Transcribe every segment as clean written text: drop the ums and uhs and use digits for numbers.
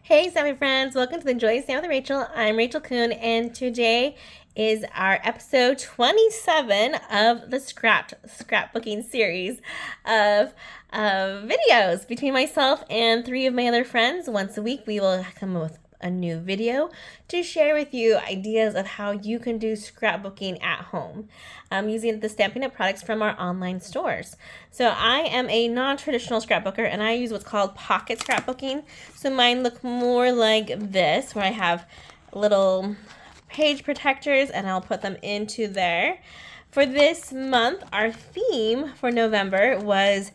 Hey, Sammy friends, welcome to the Joy Stand with Rachel. I'm Rachel Kuhn, and today is our episode 27 of the scrapbooking series of videos between myself and three of my other friends. Once a week, we will come with a new video to share with you ideas of how you can do scrapbooking at home using the Stampin' UP products from our online stores. So I am a non-traditional scrapbooker and I use what's called pocket scrapbooking. So mine look more like this, where I have little page protectors and I'll put them into there. For this month, our theme for November was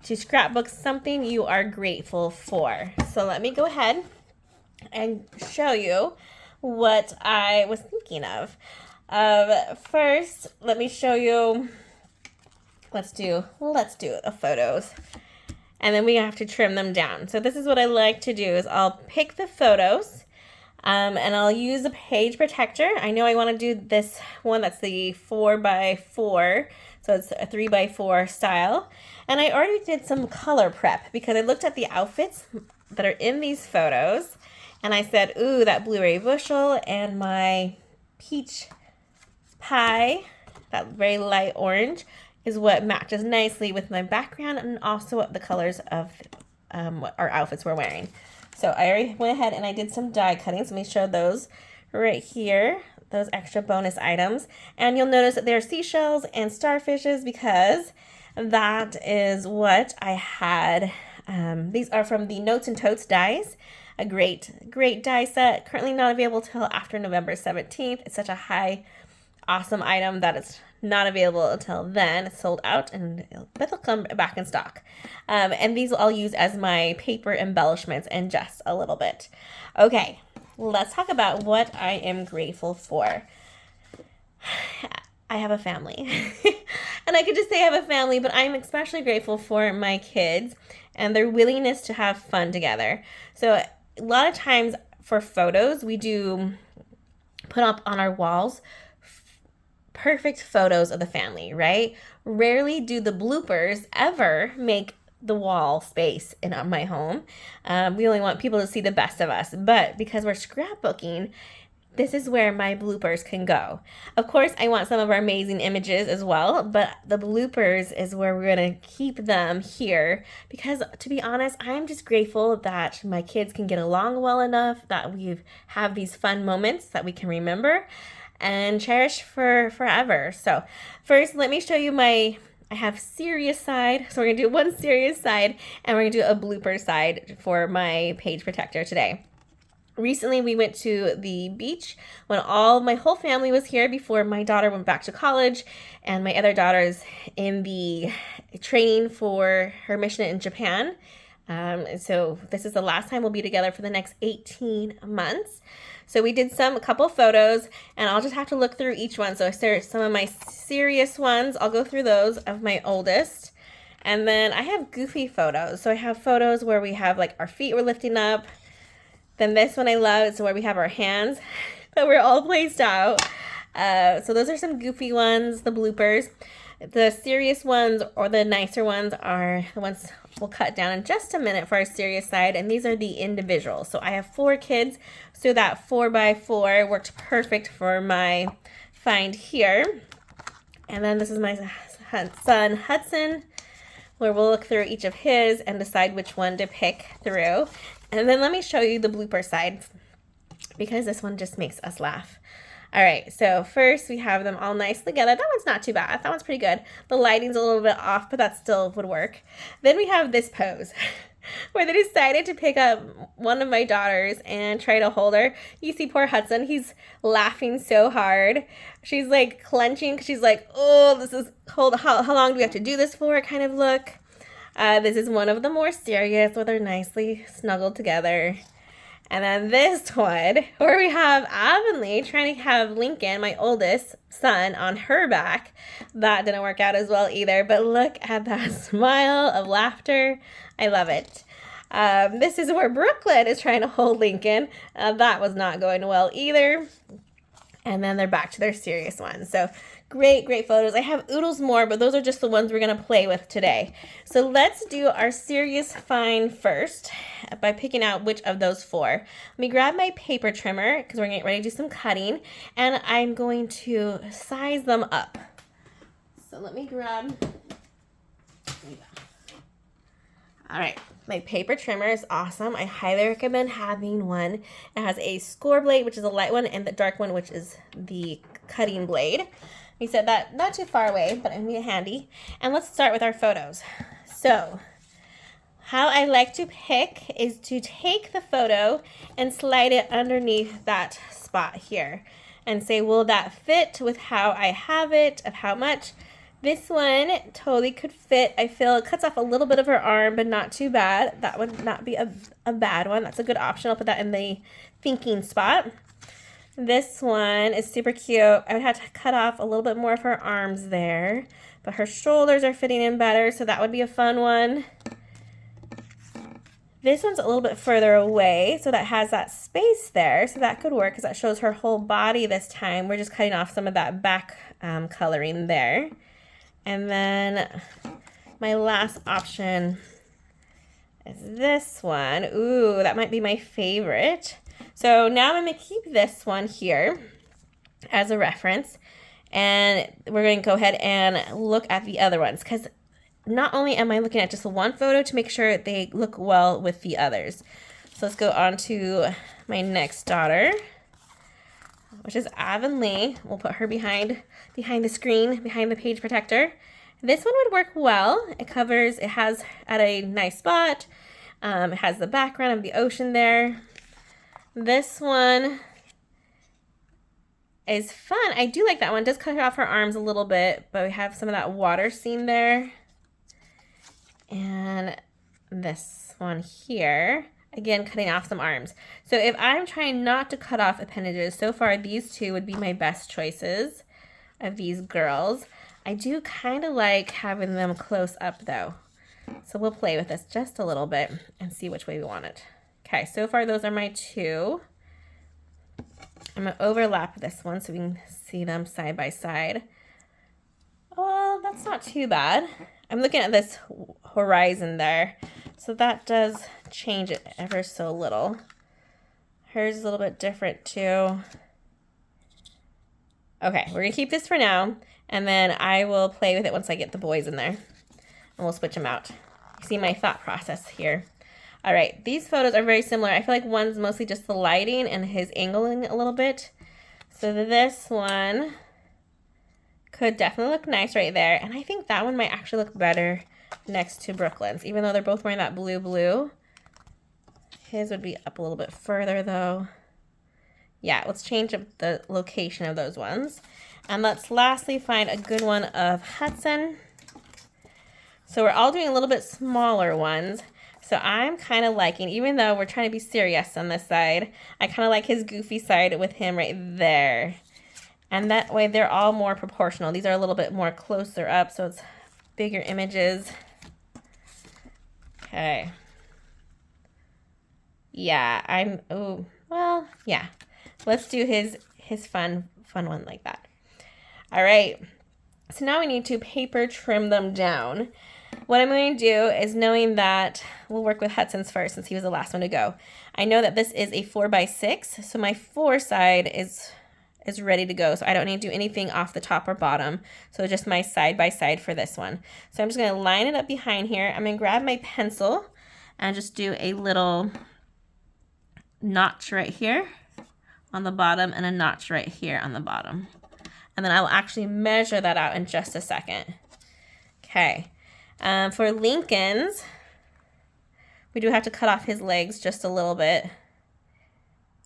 to scrapbook something you are grateful for. So let me go ahead and show you what I was thinking of. First, let me show you. Let's do the photos, and then we have to trim them down. So this is what I like to do: is I'll pick the photos, and I'll use a page protector. I know I want to do this one that's the 4x4, so it's a 3x4 style. And I already did some color prep because I looked at the outfits that are in these photos. And I said, ooh, that blueberry bushel and my peach pie, that very light orange, is what matches nicely with my background and also what the colors of what our outfits were wearing. So I already went ahead and I did some die cuttings. Let me show those right here, those extra bonus items. And you'll notice that there are seashells and starfishes because that is what I had. These are from the Notes and Totes dies. A great die set, currently not available till after November 17th. It's such a high, awesome item that it's not available until then. It's sold out, but they'll come back in stock. And these I'll use as my paper embellishments in just a little bit. Okay, let's talk about what I am grateful for. I have a family. And I could just say I have a family, but I'm especially grateful for my kids and their willingness to have fun together. So a lot of times for photos, we do put up on our walls perfect photos of the family, right? Rarely do the bloopers ever make the wall space in my home. We only want people to see the best of us, but because we're scrapbooking, this is where my bloopers can go. Of course, I want some of our amazing images as well, but the bloopers is where we're gonna keep them here because, to be honest, I'm just grateful that my kids can get along well enough, that we have these fun moments that we can remember and cherish for forever. So first, let me show you I have serious side. So we're gonna do one serious side and we're gonna do a blooper side for my page protector today. Recently, we went to the beach when my whole family was here before my daughter went back to college and my other daughter's in the training for her mission in Japan. So this is the last time we'll be together for the next 18 months. So we did a couple photos and I'll just have to look through each one. So some of my serious ones, I'll go through those of my oldest. And then I have goofy photos. So I have photos where we have like our feet were lifting up. Then this one I love is where we have our hands that were all placed out. So those are some goofy ones, the bloopers. The serious ones or the nicer ones are the ones we'll cut down in just a minute for our serious side. And these are the individuals. So I have 4 kids. So that 4x4 worked perfect for my find here. And then this is my son Hudson, where we'll look through each of his and decide which one to pick through. And then let me show you the blooper side because this one just makes us laugh. All right, so first we have them all nice together. That one's not too bad. That one's pretty good. The lighting's a little bit off, but that still would work. Then we have this pose where they decided to pick up one of my daughters and try to hold her. You see poor Hudson, he's laughing so hard. She's like clenching because she's like, oh, this is cold. How long do we have to do this for kind of look. This is one of the more serious where they're nicely snuggled together. And then this one where we have Avonlea trying to have Lincoln, my oldest son, on her back. That didn't work out as well either, but look at that smile of laughter. I love it. This is where Brooklyn is trying to hold Lincoln. That was not going well either. And then they're back to their serious ones. So Great, great photos. I have oodles more, but those are just the ones we're going to play with today. So let's do our serious find first by picking out which of those 4. Let me grab my paper trimmer because we're getting ready to do some cutting, and I'm going to size them up. So let me grab... All right, my paper trimmer is awesome. I highly recommend having one. It has a score blade, which is a light one, and the dark one, which is the cutting blade. We said that not too far away, but I'm gonna handy. And let's start with our photos. So, how I like to pick is to take the photo and slide it underneath that spot here and say, will that fit with how I have it, of how much? This one totally could fit. I feel it cuts off a little bit of her arm, but not too bad. That would not be a bad one. That's a good option. I'll put that in the thinking spot. This one is super cute. I would have to cut off a little bit more of her arms there, but her shoulders are fitting in better, so that would be a fun one. This one's a little bit further away, so that has that space there, so that could work because that shows her whole body this time. We're just cutting off some of that back coloring there. And then my last option is this one. Ooh, that might be my favorite. So now I'm going to keep this one here as a reference, and we're going to go ahead and look at the other ones because not only am I looking at just one photo to make sure they look well with the others. So let's go on to my next daughter, which is Avonlea. We'll put her behind the screen, behind the page protector. This one would work well. It has at a nice spot. It has the background of the ocean there. This one is fun. I do like that one. It does cut off her arms a little bit, but we have some of that water scene there. And this one here, again, cutting off some arms. So if I'm trying not to cut off appendages, so far these 2 would be my best choices of these girls. I do kind of like having them close up though. So we'll play with this just a little bit and see which way we want it. Okay, so far those are my 2. I'm going to overlap this one so we can see them side by side. Well, that's not too bad. I'm looking at this horizon there, so that does change it ever so little. Hers is a little bit different too. Okay, we're going to keep this for now, and then I will play with it once I get the boys in there, and we'll switch them out. You see my thought process here. All right, these photos are very similar. I feel like one's mostly just the lighting and his angling a little bit. So this one could definitely look nice right there. And I think that one might actually look better next to Brooklyn's, even though they're both wearing that blue. His would be up a little bit further though. Yeah, let's change up the location of those ones. And let's lastly find a good one of Hudson. So we're all doing a little bit smaller ones. So I'm kind of liking, even though we're trying to be serious on this side, I kind of like his goofy side with him right there. And that way they're all more proportional. These are a little bit more closer up, so it's bigger images. Okay. Yeah, yeah. Let's do his fun one like that. All right. So now we need to paper trim them down. What I'm going to do is, knowing that we'll work with Hudson's first since he was the last one to go. I know that this is a 4x6, so my 4 side is ready to go. So I don't need to do anything off the top or bottom. So just my side by side for this one. So I'm just going to line it up behind here. I'm going to grab my pencil and just do a little notch right here on the bottom and a notch right here on the bottom. And then I will actually measure that out in just a second. Okay. For Lincoln's, we do have to cut off his legs just a little bit,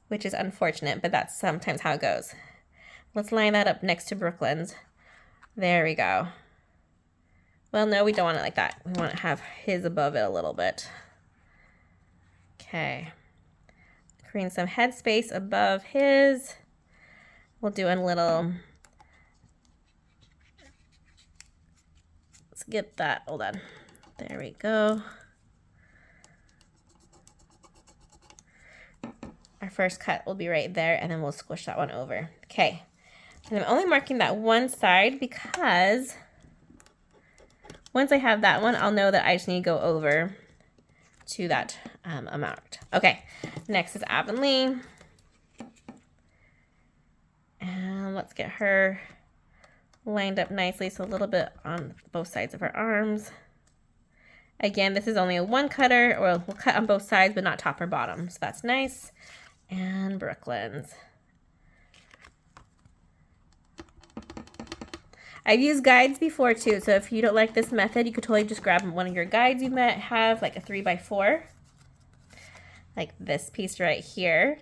which is unfortunate, but that's sometimes how it goes. Let's line that up next to Brooklyn's. There we go. Well, no, we don't want it like that. We want to have his above it a little bit. Okay. Creating some headspace above his. We'll do a little... Let's get that. Hold on. There we go. Our first cut will be right there, and then we'll squish that one over. Okay. And I'm only marking that one side because once I have that one, I'll know that I just need to go over to that amount. Okay, next is Avonlea. And let's get her lined up nicely, so a little bit on both sides of her arms. Again, this is only a one cutter, or we'll cut on both sides, but not top or bottom. So that's nice. And Brooklyn's. I've used guides before too, so if you don't like this method, you could totally just grab one of your guides you might have, like a 3x4, like this piece right here.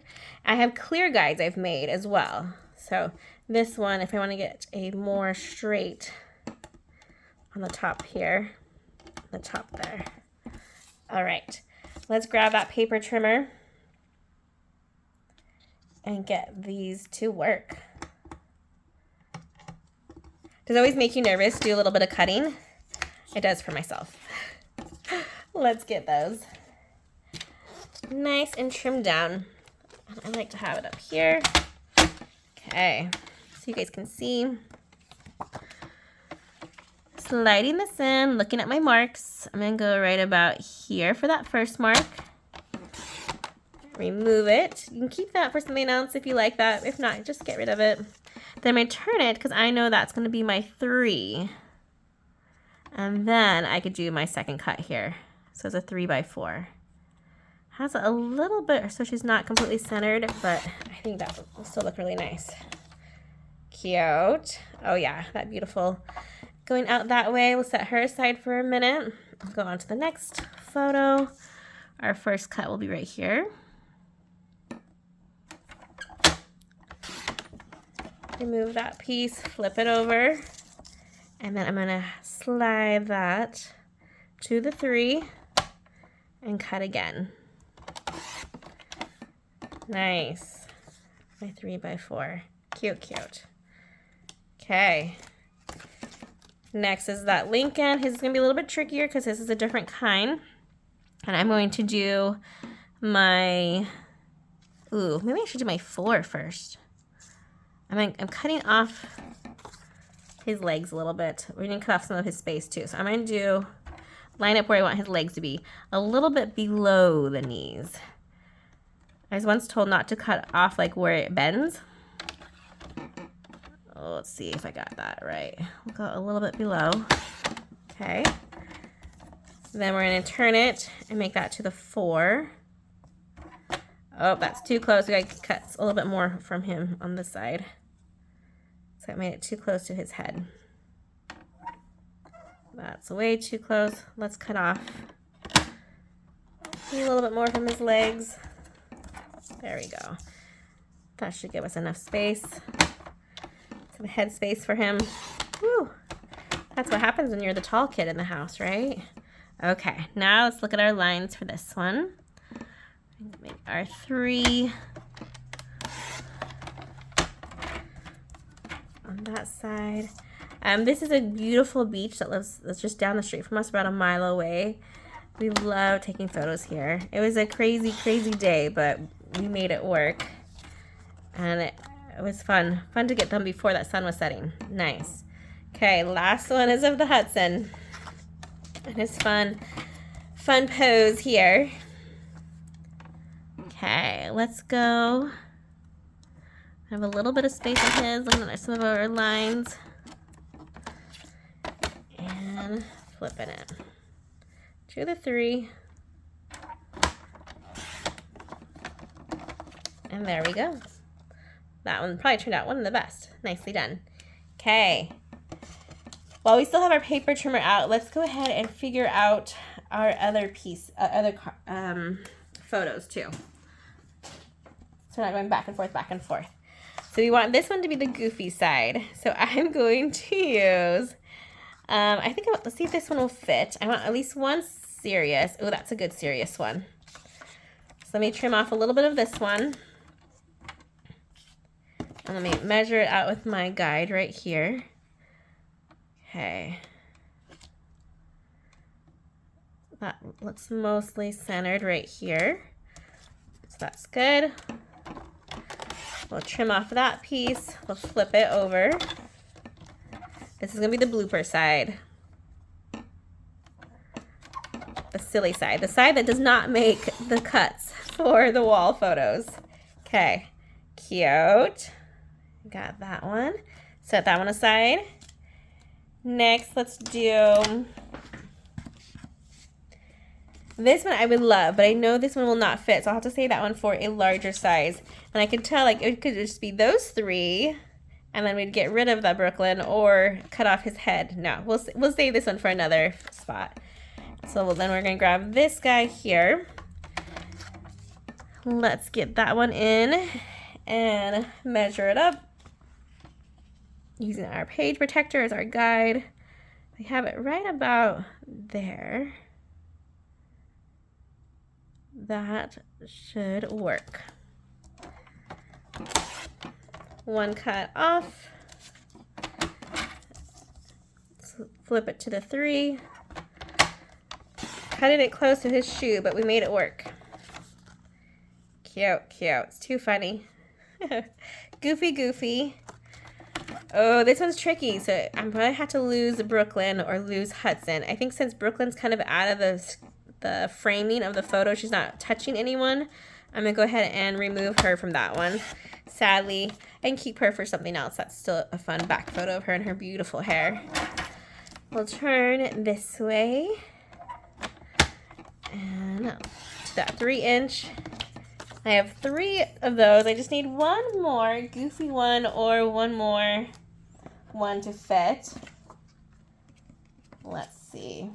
I have clear guides I've made as well. So this one, if I want to get a more straight on the top here, the top there. All right, let's grab that paper trimmer and get these to work. Does it always make you nervous to do a little bit of cutting? It does for myself. Let's get those nice and trimmed down. And I like to have it up here. Okay, so you guys can see. Sliding this in, looking at my marks. I'm gonna go right about here for that first mark. Remove it. You can keep that for something else if you like that. If not, just get rid of it. Then I turn it because I know that's going to be my 3. And then I could do my second cut here. So it's a 3x4. Has a little bit, so she's not completely centered, but I think that will still look really nice. Cute. Oh yeah, that beautiful. Going out that way, we'll set her aside for a minute. I'll go on to the next photo. Our first cut will be right here. Remove that piece, flip it over, and then I'm gonna slide that to the 3 and cut again. Nice. My 3x4. Cute, cute. Okay. Next is that Lincoln. His is gonna be a little bit trickier because this is a different kind. And I'm going to do my, maybe I should do my 4 first. I'm cutting off his legs a little bit. We're going to cut off some of his space too. So I'm going to line up where I want his legs to be, a little bit below the knees. I was once told not to cut off like where it bends. Oh, let's see if I got that right. We'll go a little bit below. Okay. Then we're going to turn it and make that to the 4. Oh, that's too close. We got to cut a little bit more from him on this side. So I made it too close to his head. That's way too close. Let's cut off a little bit more from his legs. There we go. That should give us enough space. Some head space for him. Woo! That's what happens when you're the tall kid in the house, right? Okay, now let's look at our lines for this one. Make our 3 on that side. This is a beautiful beach that's just down the street from us, about a mile away. We love taking photos here. It was a crazy, crazy day, but we made it work. And it was fun. Fun to get them before that sun was setting. Nice. Okay, last one is of the Hudson. And his fun pose here. Okay, let's go. I have a little bit of space in his, looking at some of our lines. And flipping it to the 3. And there we go. That one probably turned out one of the best. Nicely done. Okay. While we still have our paper trimmer out, let's go ahead and figure out our other piece, photos too. So we're not going back and forth, back and forth. So we want this one to be the goofy side. So I'm going to use, let's see if this one will fit. I want at least one serious. Oh, that's a good serious one. So let me trim off a little bit of this one. And let me measure it out with my guide right here. Okay. That looks mostly centered right here. So that's good. We'll trim off that piece. We'll flip it over. This is gonna be the blooper side. The silly side. The side that does not make the cuts for the wall photos. Okay, cute. Got that one. Set that one aside. Next, let's do this one. I would love, but I know this one will not fit, so I'll have to save that one for a larger size. And I can tell, like, it could just be those three, and then we'd get rid of the Brooklyn or cut off his head. No, we'll save this one for another spot. So then we're gonna grab this guy here. Let's get that one in and measure it up using our page protector as our guide. I have it right about there. That should work. One cut off. Let's flip it to the 3. Cutting it close to his shoe, but we made it work. Cute, cute. It's too funny. Goofy. Oh, this one's tricky. So I'm probably have to lose Brooklyn or lose Hudson. I think since Brooklyn's kind of out of the framing of the photo, she's not touching anyone, I'm gonna go ahead and remove her from that one, sadly, and keep her for something else. That's still a fun back photo of her and her beautiful hair. We'll turn this way and to that 3-inch. I have 3 of those. I just need one more goofy one or one more one to fit. Let's see.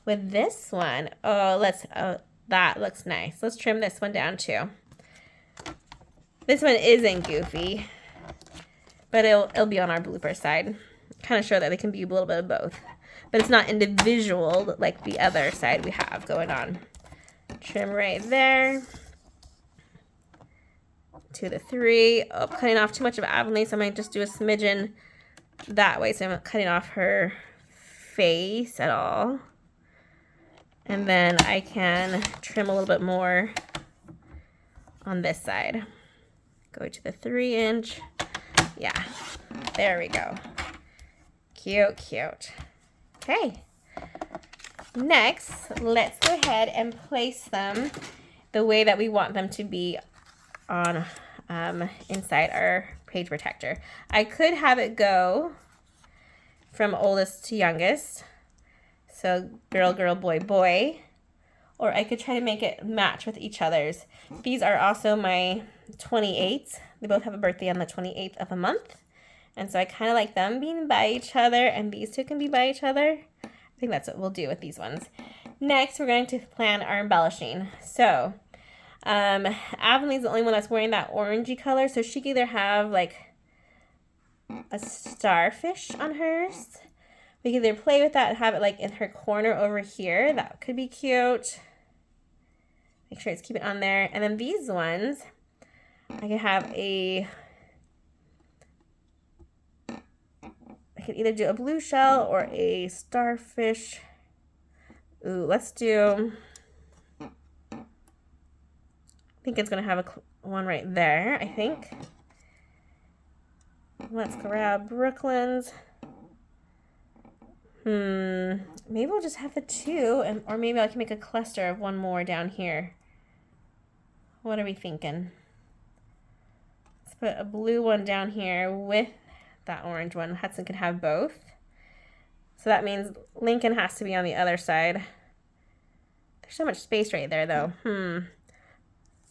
With this one, that looks nice. Let's trim this one down too. This one isn't goofy, but it'll be on our blooper side. Kind of show that they can be a little bit of both, but it's not individual like the other side we have going on. Trim right there to the 3. Oh, cutting off too much of Amelia, so I might just do a smidgen that way, so I'm not cutting off her face at all. And then I can trim a little bit more on this side. Go to the 3-inch. Yeah, there we go. Cute, cute. Okay. Next, let's go ahead and place them the way that we want them to be on inside our page protector. I could have it go from oldest to youngest. So girl, girl, boy, boy. Or I could try to make it match with each other's. These are also my 28s. They both have a birthday on the 28th of the month. And so I kind of like them being by each other, and these two can be by each other. I think that's what we'll do with these ones. Next, we're going to plan our embellishing. So Avonlee's the only one that's wearing that orangey color, so she could either have like a starfish on hers. We can either play with that and have it like in her corner over here. That could be cute. Make sure it's keep it on there. And then these ones, I can have I could either do a blue shell or a starfish. Ooh, let's do, I think it's gonna have one right there, I think. Let's grab Brooklyn's. Maybe we'll just have the 2, or maybe I can make a cluster of one more down here. What are we thinking? Let's put a blue one down here with that orange one. Hudson can have both. So that means Lincoln has to be on the other side. There's so much space right there though.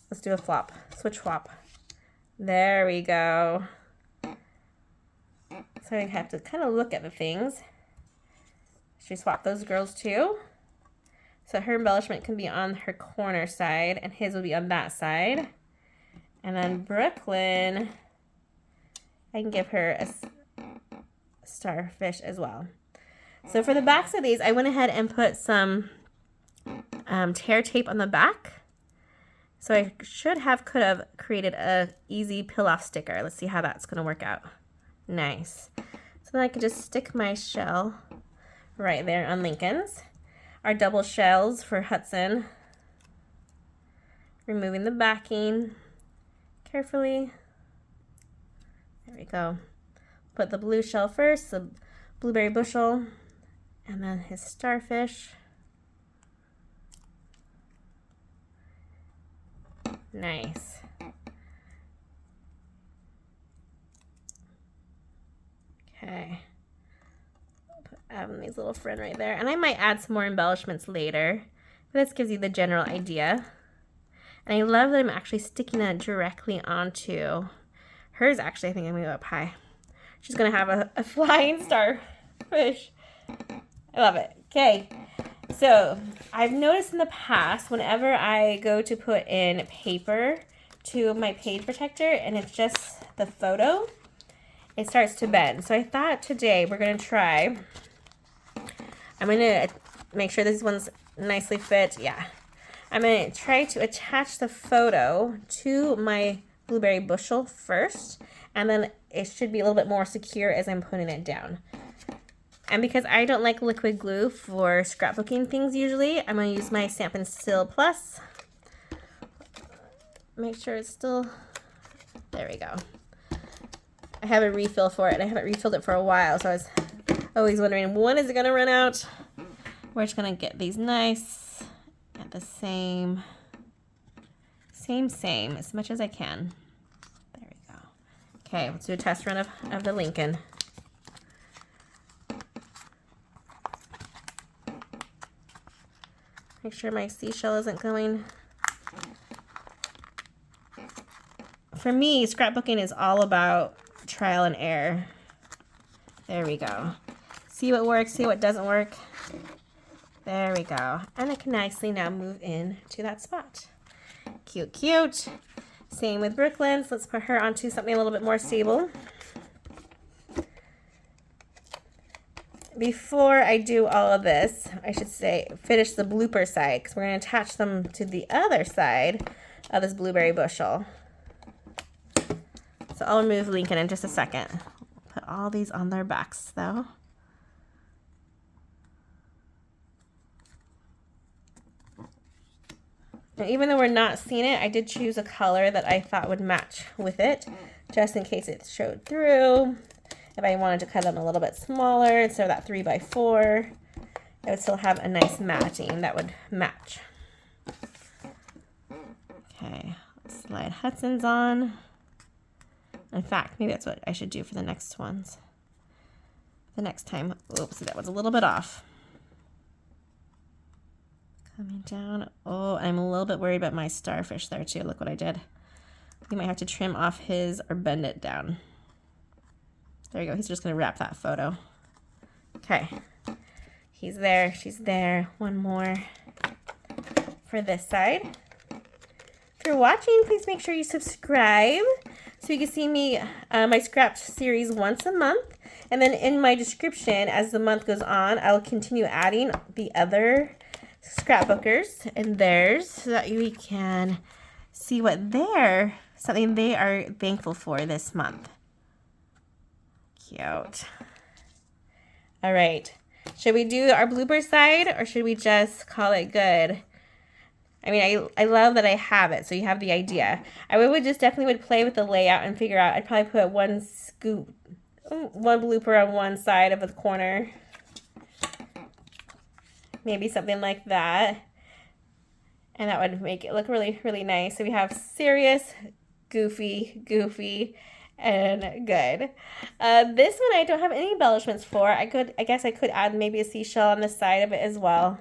Let's do a flop. Switch flop. There we go. So I have to kind of look at the things. Should we swap those girls too? So her embellishment can be on her corner side and his will be on that side. And then Brooklyn, I can give her a starfish as well. So for the backs of these, I went ahead and put some tear tape on the back. So I could have created a easy peel off sticker. Let's see how that's gonna work out. Nice. So then I could just stick my shell right there on Lincoln's. Our double shells for Hudson. Removing the backing carefully. There we go. Put the blue shell first, the blueberry bushel, and then his starfish. Nice. Okay. Put Avonlee's little friend right there. And I might add some more embellishments later. But this gives you the general idea. And I love that I'm actually sticking that directly onto hers. Actually, I think I'm going to go up high. She's going to have a flying starfish. I love it. Okay. So I've noticed in the past, whenever I go to put in paper to my page protector and it's just the photo, it starts to bend. So I thought today we're going to try, I'm going to make sure this one's nicely fit. Yeah. I'm going to try to attach the photo to my blueberry bushel first, and then it should be a little bit more secure as I'm putting it down. And because I don't like liquid glue for scrapbooking things usually, I'm going to use my Stampin' Still Plus. Make sure it's still, there we go. I have a refill for it, and I haven't refilled it for a while, so I was always wondering, when is it going to run out? We're just going to get these nice at the same, as much as I can. There we go. Okay, let's do a test run of the Lincoln. Make sure my seashell isn't going. For me, scrapbooking is all about trial and error. There we go. See what works, see what doesn't work. There we go. And I can nicely now move in to that spot. Cute, cute. Same with Brooklyn's. Let's put her onto something a little bit more stable. Before I do all of this, I should say finish the blooper side, because we're going to attach them to the other side of this blueberry bushel. So I'll remove Lincoln in just a second. Put all these on their backs though. Now, even though we're not seeing it, I did choose a color that I thought would match with it, just in case it showed through. If I wanted to cut them a little bit smaller, instead of that 3x4, I would still have a nice matching that would match. Okay, let's slide Hudson's on. In fact, maybe that's what I should do for the next ones. The next time, oops, that was a little bit off. Coming down. Oh, I'm a little bit worried about my starfish there too. Look what I did. You might have to trim off his or bend it down. There you go. He's just going to wrap that photo. Okay. He's there. She's there. One more for this side. If you're watching, please make sure you subscribe so you can see me, my scrap series once a month. And then in my description, as the month goes on, I'll continue adding the other scrapbookers and theirs so that we can see what something they are thankful for this month. Cute. All right. Should we do our blooper side or should we just call it good? I mean, I love that I have it, so you have the idea. I would just definitely play with the layout and figure out. I'd probably put one blooper on one side of the corner. Maybe something like that. And that would make it look really, really nice. So we have serious, goofy, and good. This one I don't have any embellishments for. I guess I could add maybe a seashell on the side of it as well.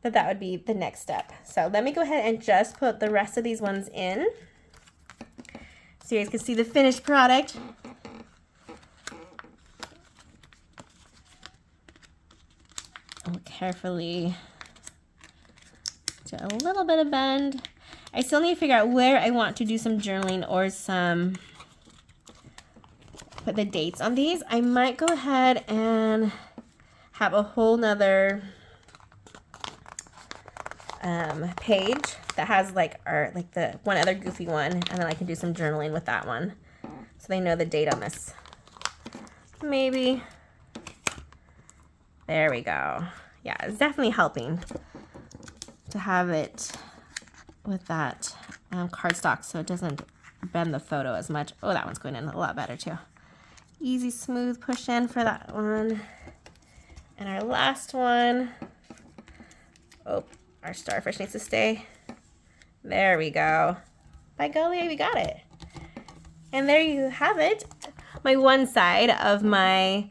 But that would be the next step. So let me go ahead and just put the rest of these ones in, so you guys can see the finished product. I'll carefully do a little bit of bend. I still need to figure out where I want to do some journaling or put the dates on these. I might go ahead and have a whole nother page that has like the one other goofy one, and then I can do some journaling with that one so they know the date on this. Maybe. There we go. Yeah, it's definitely helping to have it with that cardstock so it doesn't bend the photo as much. Oh, that one's going in a lot better too. Easy, smooth push in for that one. And our last one. Oh, our starfish needs to stay. There we go. By golly, we got it. And there you have it. My one side of my,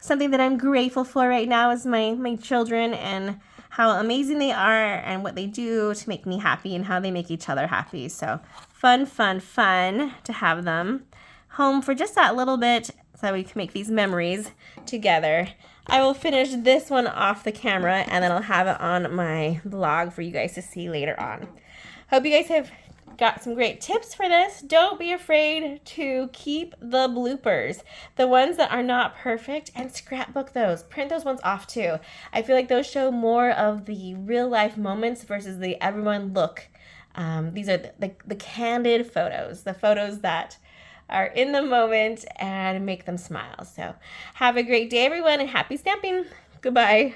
something that I'm grateful for right now is my children and how amazing they are and what they do to make me happy and how they make each other happy. So fun, fun, fun to have them home for just that little bit so we can make these memories together. I will finish this one off the camera and then I'll have it on my blog for you guys to see later on. Hope you guys have got some great tips for this. Don't be afraid to keep the bloopers, the ones that are not perfect, and scrapbook those. Print those ones off too. I feel like those show more of the real life moments versus the everyone look. These are the candid photos, the photos that are in the moment and make them smile. So have a great day, everyone, and happy stamping. Goodbye.